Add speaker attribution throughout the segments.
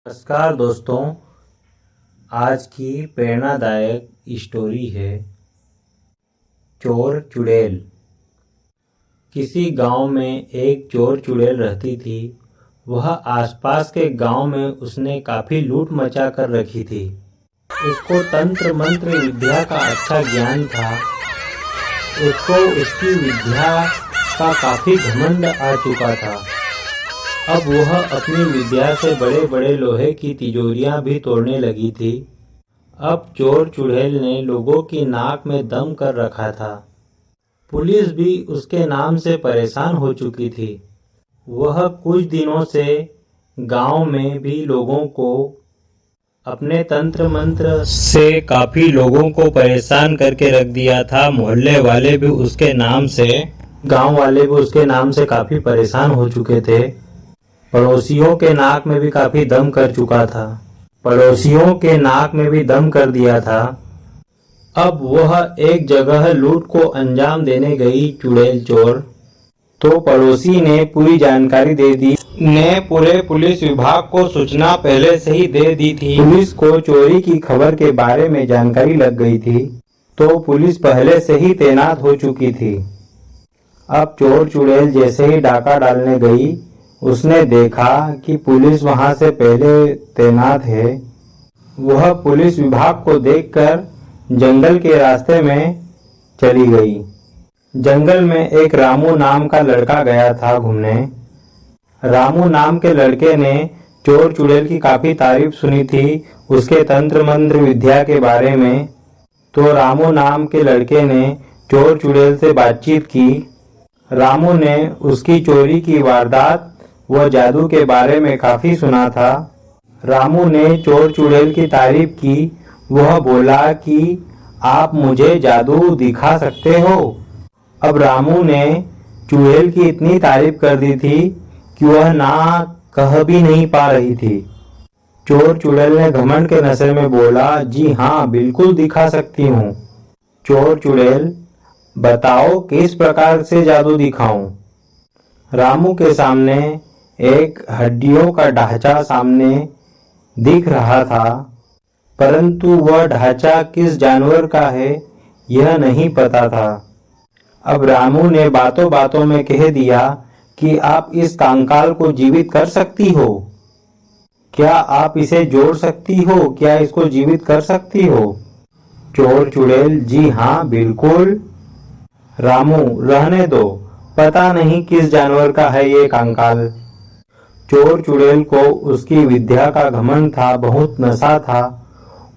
Speaker 1: नमस्कार दोस्तों, आज की प्रेरणादायक स्टोरी है चोर चुड़ैल। किसी गांव में एक चोर चुड़ैल रहती थी। वह आसपास के गांव में उसने काफ़ी लूट मचा कर रखी थी। उसको तंत्र मंत्र विद्या का अच्छा ज्ञान था। उसको उसकी विद्या का काफ़ी घमंड आ चुका था। अब वह अपनी विद्या से बड़े बड़े लोहे की तिजोरियां भी तोड़ने लगी थी। अब चोर चुड़ैल ने लोगों की नाक में दम कर रखा था। पुलिस भी उसके नाम से परेशान हो चुकी थी। वह कुछ दिनों से गांव में भी लोगों को अपने तंत्र मंत्र से काफ़ी लोगों को परेशान करके रख दिया था। मोहल्ले वाले भी उसके नाम से, गांव वाले भी उसके नाम से काफ़ी परेशान हो चुके थे। पड़ोसियों के नाक में भी काफी दम कर चुका था। पड़ोसियों के नाक में भी दम कर दिया था। अब वह एक जगह लूट को अंजाम देने गई चुड़ैल चोर। तो पड़ोसी ने पूरी जानकारी दे दी। ने पूरे पुलिस विभाग को सूचना पहले से ही दे दी थी। पुलिस को चोरी की खबर के बारे में जानकारी लग गई थी, तो पुलिस पहले से ही तैनात हो चुकी थी। अब चोर चुड़ैल जैसे ही डाका डालने गई, उसने देखा कि पुलिस वहां से पहले तैनात है। वह पुलिस विभाग को देखकर जंगल के रास्ते में चली गई। जंगल में एक रामू नाम का लड़का गया था घूमने। रामू नाम के लड़के ने चोर चुड़ैल की काफी तारीफ सुनी थी, उसके तंत्र मंत्र विद्या के बारे में। तो रामू नाम के लड़के ने चोर चुड़ैल से बातचीत की। रामू ने उसकी चोरी की वारदात वह जादू के बारे में काफी सुना था। रामू ने चोर चुड़ैल की तारीफ की। वह बोला कि आप मुझे जादू दिखा सकते हो। अब रामू ने चुड़ैल की इतनी तारीफ कर दी थी कि वह ना कह भी नहीं पा रही थी। चोर चुड़ैल ने घमंड के नशे में बोला, जी हाँ, बिल्कुल दिखा सकती हूँ। चोर चुड़ैल, बताओ किस प्रकार से जादू दिखाऊं। रामू के सामने एक हड्डियों का ढांचा सामने दिख रहा था, परंतु वह ढांचा किस जानवर का है यह नहीं पता था। अब रामू ने बातों बातों में कह दिया कि आप इस कंकाल को जीवित कर सकती हो। क्या आप इसे जोड़ सकती हो? क्या इसको जीवित कर सकती हो? चोर चुड़ैल, जी हाँ, बिल्कुल। रामू, रहने दो, पता नहीं किस जानवर का है ये कंकाल। चोर चुड़ैल को उसकी विद्या का घमंड था, बहुत नशा था।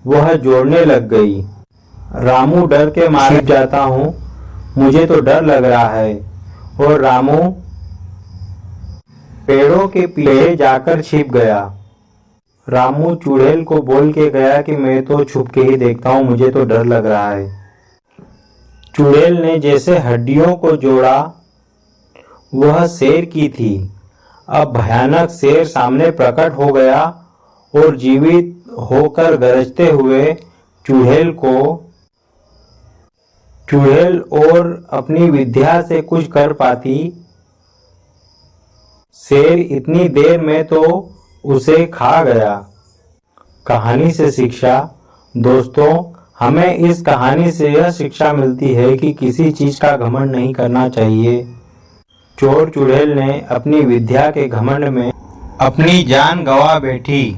Speaker 1: वह जोड़ने लग गई। रामू डर के मारे जाता हूँ, मुझे तो डर लग रहा है। और रामू पेड़ों के पीछे जाकर छिप गया। रामू चुड़ैल को बोल के गया कि मैं तो छुप के ही देखता हूँ, मुझे तो डर लग रहा है। चुड़ैल ने जैसे हड्डियों को जोड़ा, वह शेर की थी। अब भयानक शेर सामने प्रकट हो गया और जीवित होकर गरजते हुए चुड़ैल और अपनी विद्या से कुछ कर पाती। शेर इतनी देर में तो उसे खा गया। कहानी से शिक्षा। दोस्तों, हमें इस कहानी से यह शिक्षा मिलती है कि किसी चीज का घमंड नहीं करना चाहिए। चोर चुड़ैल ने अपनी विद्या के घमंड में अपनी जान गंवा बैठी।